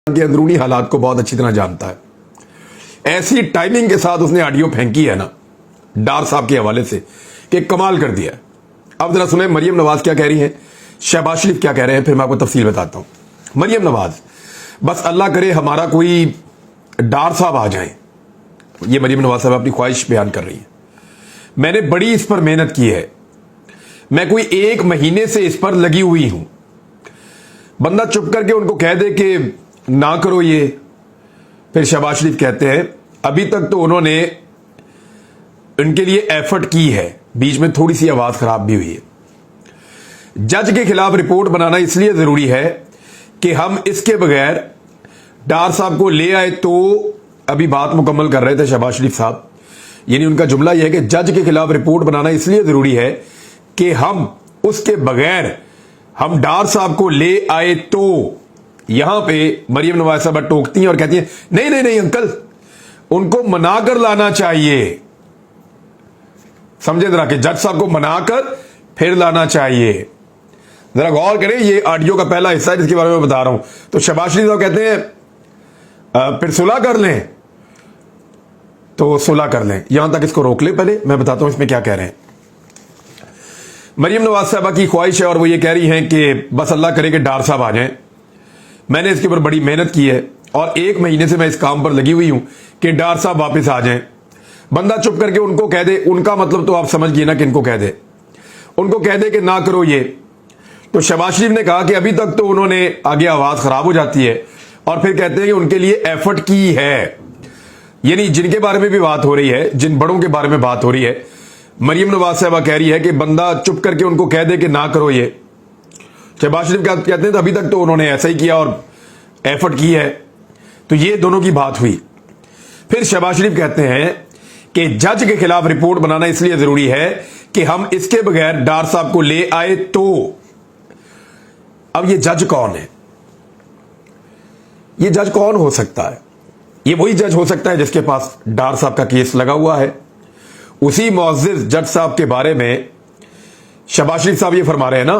के अंदरूनी हालात को बहुत अच्छी तरह जानता है। ऐसी टाइमिंग के साथ उसने ऑडियो फेंकी है ना डार साहब के हवाले से कि कमाल कर दिया। अब जरा सुने मरियम नवाज क्या कह रही है, शहबाज शरीफ क्या कह रहे हैं, फिर मैं आपको तफसील बताता हूं। मरियम नवाज, बस अल्लाह करे हमारा कोई डार साहब आ जाए। ये मरियम नवाज साहब अपनी ख्वाहिश बयान कर रही है। मैंने बड़ी इस पर मेहनत की है, मैं कोई 1 महीने से इस पर लगी हुई हूं। बंदा चुप करके उनको कह दे कि ना करो ये। फिर शहबाज शरीफ कहते हैं अभी तक तो उन्होंने उनके लिए एफर्ट की है, बीच में थोड़ी सी आवाज खराब भी हुई है। जज के खिलाफ रिपोर्ट बनाना इसलिए जरूरी है कि हम इसके बगैर डार साहब को ले आए। तो अभी बात मुकम्मल कर रहे थे शहबाज शरीफ साहब, यानी उनका जुमला यह है कि जज के खिलाफ रिपोर्ट बनाना इसलिए जरूरी है कि हम उसके बगैर हम डार साहब को ले आए। तो यहां पे मरियम नवाज साहब टोकती हैं और कहती हैं नहीं नहीं नहीं अंकल, उनको मनाकर लाना चाहिए। समझे जरा कि जज साहब को मनाकर फिर लाना चाहिए। जरा गौर करें, ये ऑडियो का पहला हिस्सा है जिसके बारे में बता रहा हूं। तो शहबाज शरीफ साहब कहते हैं फिर सुलह कर लें, तो सुलह कर लें। यहां तक इसको रोक ले, पहले मैं बताता हूं इसमें क्या कह रहे हैं। मरियम नवाज साहबा की ख्वाहिश है और वो ये कह रही हैं कि बस अल्लाह करे कि डार साहब आ जाएं। मैंने इसके ऊपर बड़ी मेहनत की है और 1 महीने से मैं इस काम पर लगी हुई हूं कि डार साहब वापस आ जाएं। बंदा चुप करके उनको कह दे, उनका मतलब तो आप समझ गए ना कि इनको कह दे, उनको कह दे कि ना करो ये। तो शहबाज शरीफ ने कहा कि अभी तक तो उन्होंने आगे आवाज खराब हो जाती है और फिर कहते हैं कि उनके लिए एफर्ट की है। यानी जिनके बारे में भी बात हो रही है, जिन बड़ों के बारे में बात हो रही है, मरियम नवाज साहबा कह रही है कि बंदा चुप करके उनको कह दे कि ना करो ये। शहबाज शरीफ कहते हैं तो अभी तक तो उन्होंने ऐसा ही किया और एफर्ट की है। तो ये दोनों की बात हुई। फिर शहबाज शरीफ कहते हैं कि जज के खिलाफ रिपोर्ट बनाना इसलिए जरूरी है कि हम इसके बगैर डार साहब को ले आए। तो अब ये जज कौन है? ये जज कौन हो सकता है? ये वही जज हो सकता है जिसके पास डार साहब का केस लगा हुआ है। उसी मुअज़्ज़िज़ जज साहब के बारे में शहबाज शरीफ साहब ये फरमा रहे हैं ना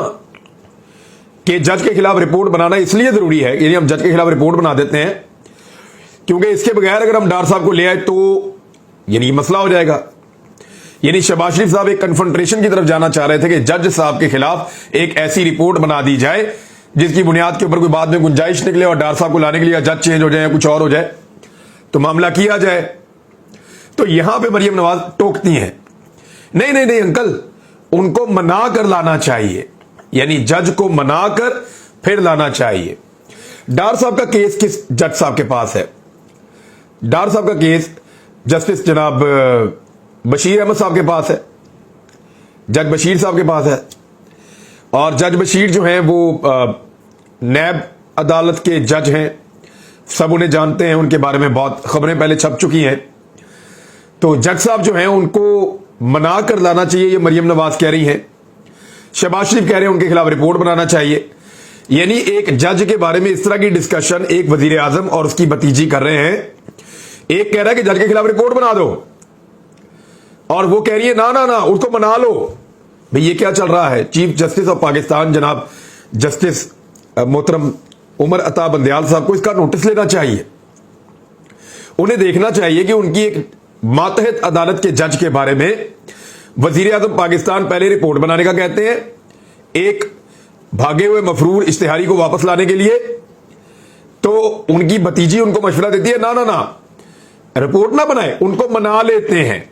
कि जज के खिलाफ रिपोर्ट बनाना इसलिए जरूरी है, यानी हम जज के खिलाफ रिपोर्ट बना देते हैं क्योंकि इसके बगैर अगर हम डार साहब को ले आए तो यानी मसला हो जाएगा। यानी शहबाज शरीफ साहब एक कन्फ्रंटेशन की तरफ जाना चाह रहे थे कि जज साहब के खिलाफ एक ऐसी रिपोर्ट बना दी जाए जिसकी बुनियाद के ऊपर कोई बाद में गुंजाइश निकले और डार साहब को लाने के लिए जज चेंज हो जाए या कुछ और हो जाए तो मामला किया जाए। तो यहां पे मरियम नवाज टोकती हैं नहीं नहीं नहीं अंकल, उनको मना कर लाना चाहिए, यानी जज को मनाकर फिर लाना चाहिए। डार साहब का केस किस जज साहब के पास है? डार साहब का केस जस्टिस जनाब बशीर अहमद साहब के पास है, जज बशीर साहब के पास है। और जज बशीर जो हैं वो नैब अदालत के जज हैं, सब उन्हें जानते हैं, उनके बारे में बहुत खबरें पहले छप चुकी हैं। तो जज साहब जो हैं उनको मना कर लाना चाहिए, ये मरियम नवाज कह रही हैं। शहबाज शरीफ कह रहे हैं उनके खिलाफ रिपोर्ट बनाना चाहिए। यानी एक जज के बारे में इस तरह की डिस्कशन एक वजीर आजम और उसकी भतीजी कर रहे हैं। एक कह रहा है कि जज के खिलाफ रिपोर्ट बना दो और वो कह रही है ना ना ना, उसको मना लो। भाई ये क्या चल रहा है? चीफ जस्टिस ऑफ पाकिस्तान जनाब जस्टिस मोहतरम उमर अता बंदयाल साहब को इसका नोटिस लेना चाहिए। उन्हें देखना चाहिए कि उनकी एक मातहत अदालत के जज के बारे में वजीर आजम पाकिस्तान पहले रिपोर्ट बनाने का कहते हैं, एक भागे हुए मफरूर इश्तिहारी को वापस लाने के लिए, तो उनकी भतीजी उनको मशवरा देती है ना ना ना, रिपोर्ट ना बनाए, उनको मना लेते हैं।